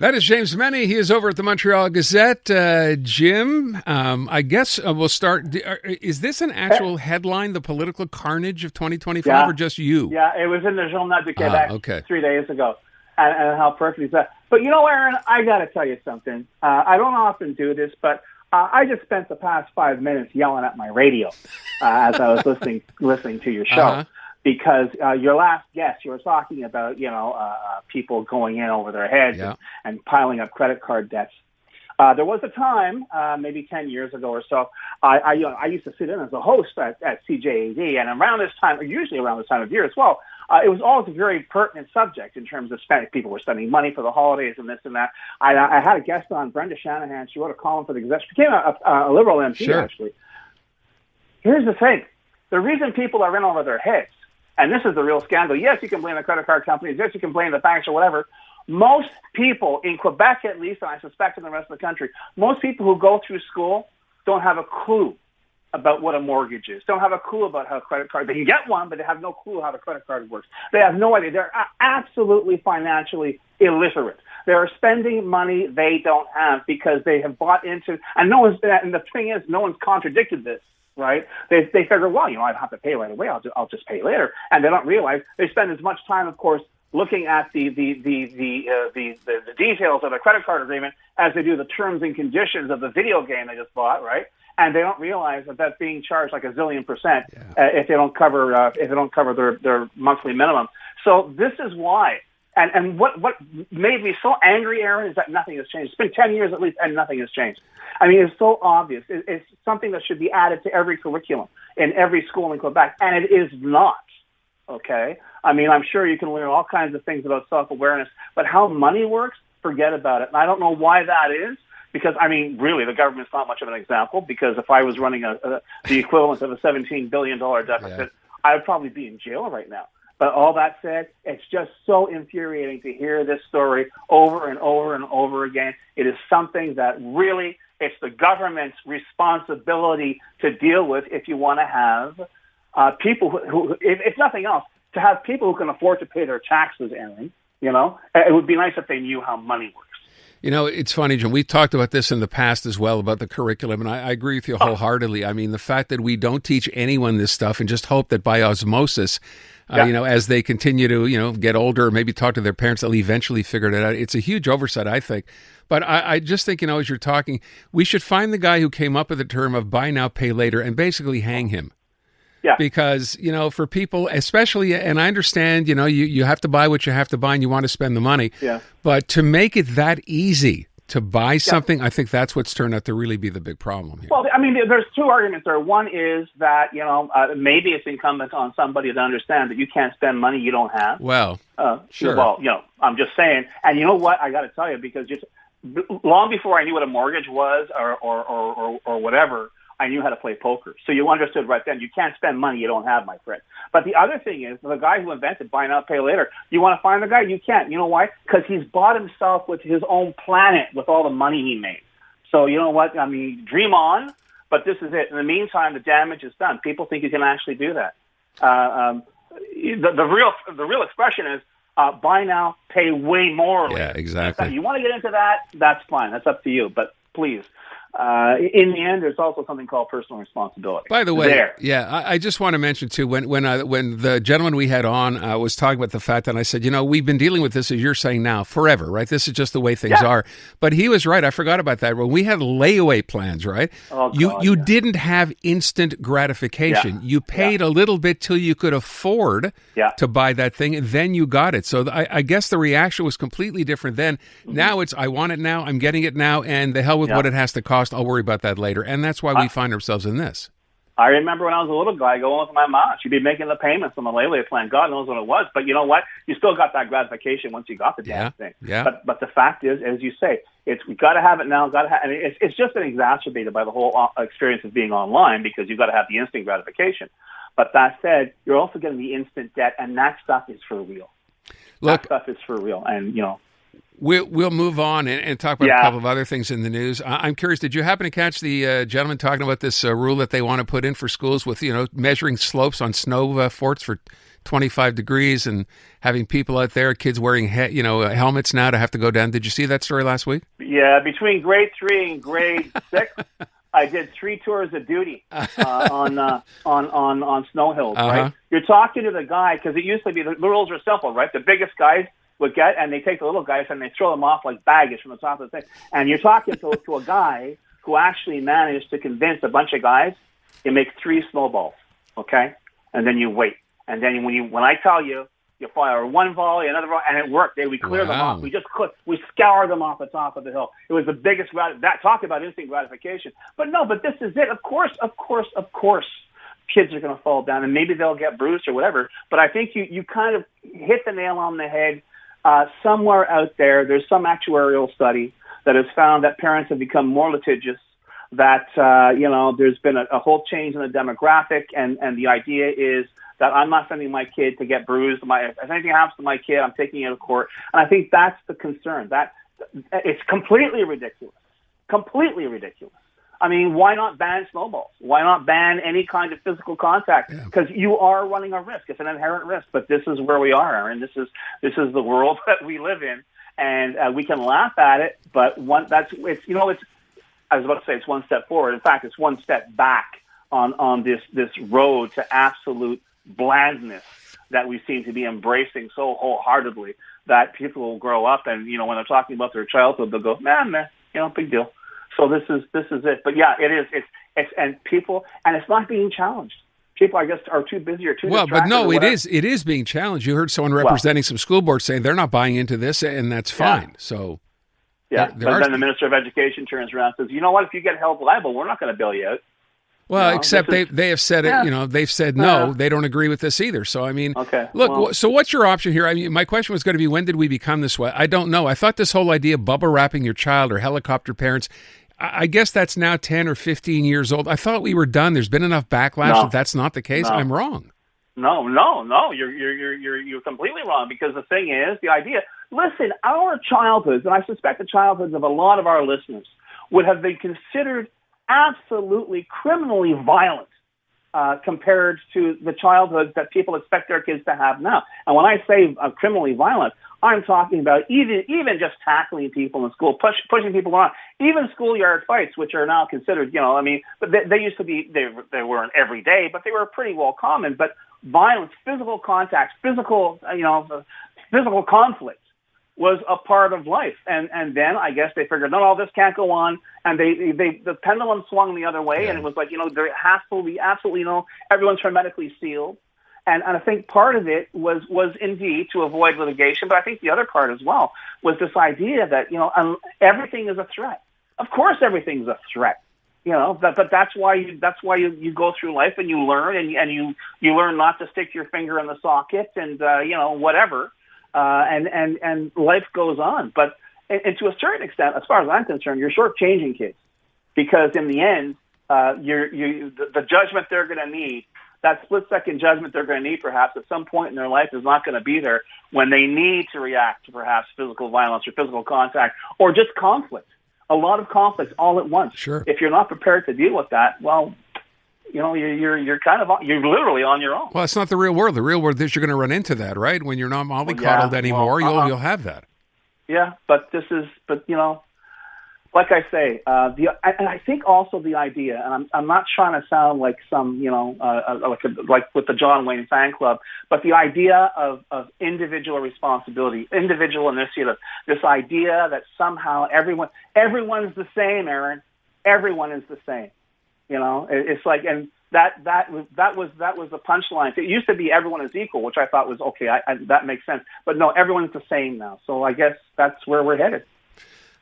That is James Mennie. He is over at the Montreal Gazette. Jim, I guess we'll start. Is this an actual headline, the political carnage of 2025, or just you? Yeah, it was in the Journal de Québec 3 days ago, and how perfect is that? But you know, Aaron, I got to tell you something. I don't often do this, but I just spent the past 5 minutes yelling at my radio as I was listening to your show. Because your last guest, you were talking about, people going in over their heads and piling up credit card debts. There was a time, maybe 10 years ago or so, I used to sit in as a host at CJAD, and around this time, or usually around this time of year as well, it was always a very pertinent subject in terms of spending. People were spending money for the holidays and this and that. I had a guest on, Brenda Shanahan. She wrote a column for the Gazette. She became a Liberal MP, actually. Here's the thing. The reason people are in over their heads, and this is the real scandal. Yes, you can blame the credit card companies. Yes, you can blame the banks or whatever. Most people, in Quebec at least, and I suspect in the rest of the country, most people who go through school don't have a clue about what a mortgage is. Don't have a clue about how a credit card. They can get one, but they have no clue how the credit card works. They have no idea. They're absolutely financially illiterate. They are spending money they don't have because they have bought into. And the thing is, no one's contradicted this. Right? They figure, well, I don't have to pay right away. I'll just pay later. And they don't realize they spend as much time, of course, looking at the details of the credit card agreement as they do the terms and conditions of the video game they just bought, right? And they don't realize that that's being charged like a zillion percent if they don't cover their monthly minimum. So this is why. And what made me so angry, Aaron, is that nothing has changed. It's been 10 years at least, and nothing has changed. I mean, it's so obvious. It's something that should be added to every curriculum in every school in Quebec, and it is not, okay? I mean, I'm sure you can learn all kinds of things about self-awareness, but how money works, forget about it. And I don't know why that is, because, I mean, really, the government's not much of an example, because if I was running the equivalent of a $17 billion deficit, I would probably be in jail right now. But all that said, it's just so infuriating to hear this story over and over and over again. It is something that really, it's the government's responsibility to deal with if you want to have people who, if nothing else, to have people who can afford to pay their taxes, Aaron. It would be nice if they knew how money works. It's funny, Jim. We've talked about this in the past as well, about the curriculum, and I agree with you wholeheartedly. I mean, the fact that we don't teach anyone this stuff and just hope that by osmosis, as they continue to, get older, or maybe talk to their parents, they'll eventually figure it out. It's a huge oversight, I think. But I just think, as you're talking, we should find the guy who came up with the term of buy now, pay later, and basically hang him. Yeah. Because, for people, especially, and I understand, you have to buy what you have to buy and you want to spend the money. Yeah. But to make it that easy to buy something, I think that's what's turned out to really be the big problem here. Well, I mean, there's two arguments there. One is that, maybe it's incumbent on somebody to understand that you can't spend money you don't have. Well, sure. Well, I'm just saying. And you know what? I got to tell you, because just long before I knew what a mortgage was or whatever, I knew how to play poker. So you understood right then, you can't spend money you don't have, my friend. But the other thing is, the guy who invented buy now, pay later, you want to find the guy? You can't. You know why? Because he's bought himself with his own planet with all the money he made. So you know what? I mean, dream on, but this is it. In the meantime, the damage is done. People think you can actually do that. The real expression is, buy now, pay way more. Yeah, exactly. You want to get into that? That's fine. That's up to you. But please. In the end, there's also something called personal responsibility. By the way, I just want to mention too, when the gentleman we had on was talking about the fact that I said, we've been dealing with this, as you're saying now, forever, right? This is just the way things are. But he was right. I forgot about that. When we had layaway plans, right? Oh, God, you didn't have instant gratification. Yeah. You paid a little bit till you could afford to buy that thing, and then you got it. So I guess the reaction was completely different then. Mm-hmm. Now it's, I want it now, I'm getting it now, and the hell with what it has to cost. I'll worry about that later. And that's why we find ourselves in this. I remember when I was a little guy going with my mom. She'd be making the payments on the layaway plan. God knows what it was. But you know what? You still got that gratification once you got the damn thing. Yeah. But the fact is, as you say, we got to have it now. It's just been exacerbated by the whole experience of being online, because you've got to have the instant gratification. But that said, you're also getting the instant debt, and that stuff is for real. Look, that stuff is for real. And, We'll move on and talk about a couple of other things in the news. I'm curious, did you happen to catch the gentleman talking about this rule that they want to put in for schools with, measuring slopes on snow forts for 25 degrees and having people out there, kids wearing helmets now to have to go down? Did you see that story last week? Yeah, between grade 3 and grade 6, I did 3 tours of duty on snow hills. Right, you're talking to the guy because it used to be the rules are simple, right? The biggest guys would get, and they take the little guys and they throw them off like baggage from the top of the thing. And you're talking to a guy who actually managed to convince a bunch of guys you make 3 snowballs, okay? And then you wait. And then when I tell you, you fire one volley, another volley, and it worked. We clear them off. We scour them off the top of the hill. It was the biggest talk about instant gratification. But this is it. Of course, kids are going to fall down, and maybe they'll get bruised or whatever. But I think you kind of hit the nail on the head. Somewhere out there, there's some actuarial study that has found that parents have become more litigious, that, there's been a whole change in the demographic, and the idea is that I'm not sending my kid to get bruised. If anything happens to my kid, I'm taking it to court. And I think that's the concern. That it's completely ridiculous. Completely ridiculous. I mean, why not ban snowballs? Why not ban any kind of physical contact? Because you are running a risk. It's an inherent risk. But this is where we are, Aaron. This is the world that we live in, and we can laugh at it. But I was about to say it's one step forward. In fact, it's one step back on this road to absolute blandness that we seem to be embracing so wholeheartely that people will grow up and when they're talking about their childhood, they'll go, man, big deal. So this is it. But yeah, it is. It's and people, and it's not being challenged. People, I guess, are too busy or too distracted. Well, but no, it is being challenged. You heard someone representing some school boards saying they're not buying into this, and that's fine. So but then the Minister of Education turns around and says, you know what? If you get held liable, we're not going to bail you out. Well, except they have said it. They've said no. They don't agree with this either. So I mean, look. So what's your option here? I mean, my question was going to be, when did we become this way? I don't know. I thought this whole idea of bubble wrapping your child or helicopter parents, I guess that's now 10 or 15 years old. I thought we were done. There's been enough backlash. If that's not the case, I'm wrong. No. You're completely wrong, because the thing is, the idea. Listen, our childhoods, and I suspect the childhoods of a lot of our listeners, would have been considered absolutely criminally violent compared to the childhoods that people expect their kids to have now. And when I say criminally violent, I'm talking about even just tackling people in school, pushing people around, even schoolyard fights, which are now considered, but they used to be, they weren't every day, but they were pretty well common. But violence, physical contact, physical conflict was a part of life. And then I guess they figured, no, this can't go on. And the pendulum swung the other way. And it was like, there has to be absolutely everyone's hermetically sealed. And I think part of it was indeed to avoid litigation. But I think the other part as well was this idea that, everything is a threat. Of course, everything's a threat. But that's why you go through life and you learn and you learn not to stick your finger in the socket and, whatever. And life goes on. But and to a certain extent, as far as I'm concerned, you're shortchanging kids, because in the end, the judgment they're going to need, that split-second judgment they're going to need perhaps at some point in their life, is not going to be there when they need to react to perhaps physical violence or physical contact or just conflict. A lot of conflict all at once. Sure. If you're not prepared to deal with that, well, you're kind of you're literally on your own. Well, it's not the real world. The real world is you're going to run into that, right? When you're not mollycoddled anymore, you'll have that. Yeah, but like I say, and I think also the idea, and I'm not trying to sound like some, like with the John Wayne fan club, but the idea of individual responsibility, individual initiative, this idea that somehow everyone's the same, Aaron. Everyone is the same. It's like, and that was the punchline. It used to be everyone is equal, which I thought was okay. That makes sense. But no, everyone's the same now. So I guess that's where we're headed.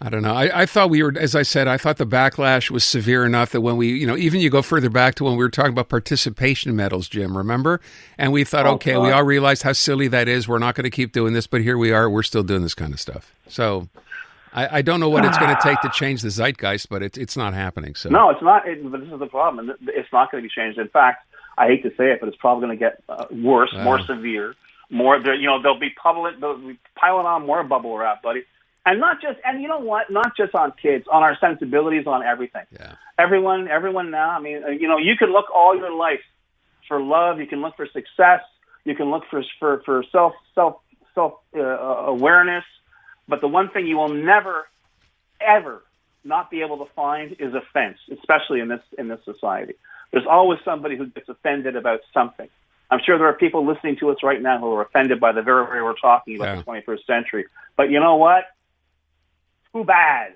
I don't know. I thought we were, as I said, I thought the backlash was severe enough that when we, even you go further back to when we were talking about participation medals, Jim, remember? And we thought, we all realized how silly that is. We're not going to keep doing this, but here we are. We're still doing this kind of stuff. So I don't know what it's going to take to change the zeitgeist, but it's not happening. So no, it's not. But this is the problem. It's not going to be changed. In fact, I hate to say it, but it's probably going to get worse, more severe. They'll be piling on more bubble wrap, buddy. And you know what? Not just on kids, on our sensibilities, on everything. Yeah. Everyone now. I mean, you can look all your life for love. You can look for success. You can look for self awareness. But the one thing you will never, ever not be able to find is offense, especially in this society. There's always somebody who gets offended about something. I'm sure there are people listening to us right now who are offended by the very way we're talking about the 21st century. But you know what? Too bad.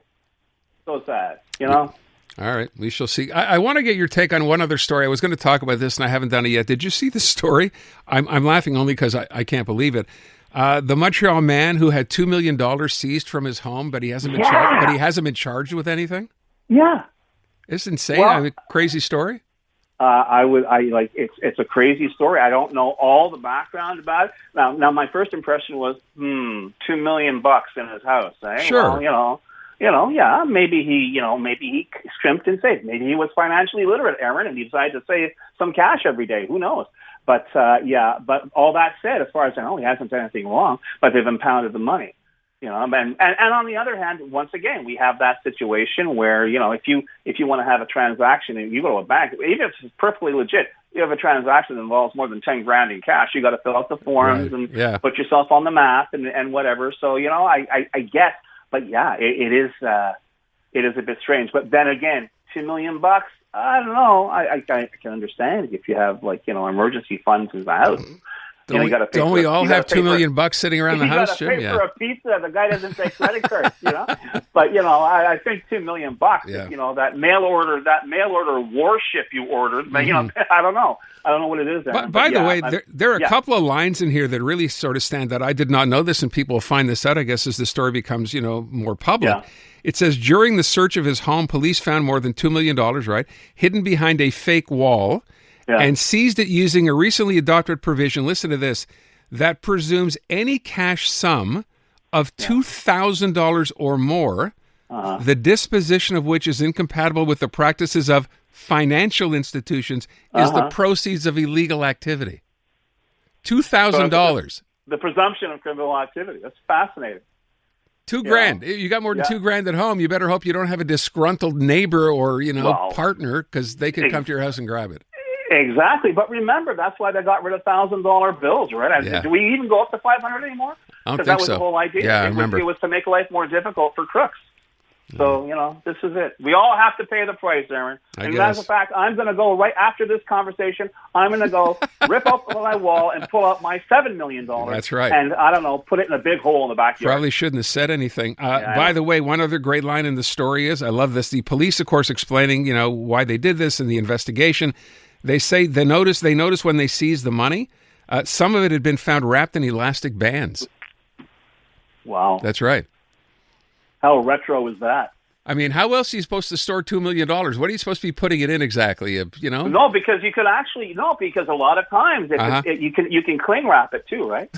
So sad, All right, we shall see. I want to get your take on one other story. I was going to talk about this, and I haven't done it yet. Did you see the story? I'm laughing only because I can't believe it. The Montreal man who had $2 million seized from his home, but he hasn't been charged with anything. Yeah, it's insane. Well, crazy story. It's a crazy story. I don't know all the background about it. Now my first impression was, $2 million in his house. Eh? Sure. Well, yeah, maybe he scrimped and saved. Maybe he was financially literate, Aaron, and he decided to save some cash every day. Who knows? But but all that said, as far as I know, he hasn't done anything wrong, but they've impounded the money. And on the other hand, once again, we have that situation where, if you want to have a transaction and you go to a bank, even if it's perfectly legit, you have a transaction that involves more than $10,000 in cash, you got to fill out the forms and put yourself on the map and whatever. So, I guess, but yeah, it is a bit strange. But then again, $2 million, I don't know. I can understand if you have emergency funds in the house. Don't we all have $2 million sitting around the house, Jim? You got to pay for a pizza. The guy doesn't take credit cards, But I think $2 million. That mail order warship you ordered. But I don't know. I don't know what it is. By the way, there are a couple of lines in here that really sort of stand out. I did not know this, and people will find this out, I guess, as the story becomes more public. Yeah. It says, during the search of his home, police found more than $2 million, right, hidden behind a fake wall. Yeah. And seized it using a recently adopted provision, listen to this, that presumes any cash sum of $2,000 or more, the disposition of which is incompatible with the practices of financial institutions, is the proceeds of illegal activity. $2,000. The presumption of criminal activity. That's fascinating. $2,000. You got more than $2,000 at home. You better hope you don't have a disgruntled neighbor or partner, because they could come to your house and grab it. Exactly, but remember, that's why they got rid of $1,000 bills, right? Yeah. Do we even go up to 500 anymore? I don't think so. That was the whole idea. Yeah, I remember. It was to make life more difficult for crooks. So, this is it. We all have to pay the price, Aaron. And as a fact, I'm going to go right after this conversation. I'm going to go rip up my wall and pull out my $7 million. That's right. And, I don't know, put it in a big hole in the backyard. Probably shouldn't have said anything. By the way, one other great line in the story is, I love this, the police, of course, explaining, why they did this and the investigation. They say they noticed when they seized the money, some of it had been found wrapped in elastic bands. Wow. That's right. How retro is that? I mean, how else are you supposed to store $2 million? What are you supposed to be putting it in exactly? No, because you could actually because a lot of times you can cling wrap it too, right?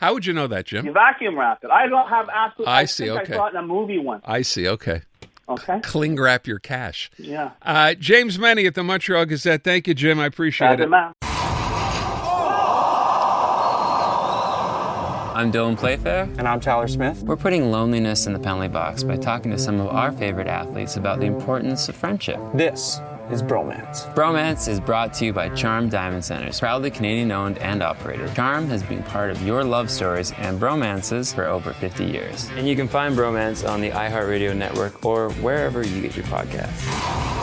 How would you know that, Jim? You vacuum wrap it. I don't have absolute. I see. I saw it in a movie once. I see. Okay. Okay. Cling wrap your cash. Yeah. James Mennie at the Montreal Gazette. Thank you, Jim. I appreciate it. I'm Dylan Playfair. And I'm Tyler Smith. We're putting loneliness in the penalty box by talking to some of our favorite athletes about the importance of friendship. This is Bromance. Bromance is brought to you by Charm Diamond Centers, proudly Canadian-owned and operated. Charm has been part of your love stories and bromances for over 50 years. And you can find Bromance on the iHeartRadio network or wherever you get your podcasts.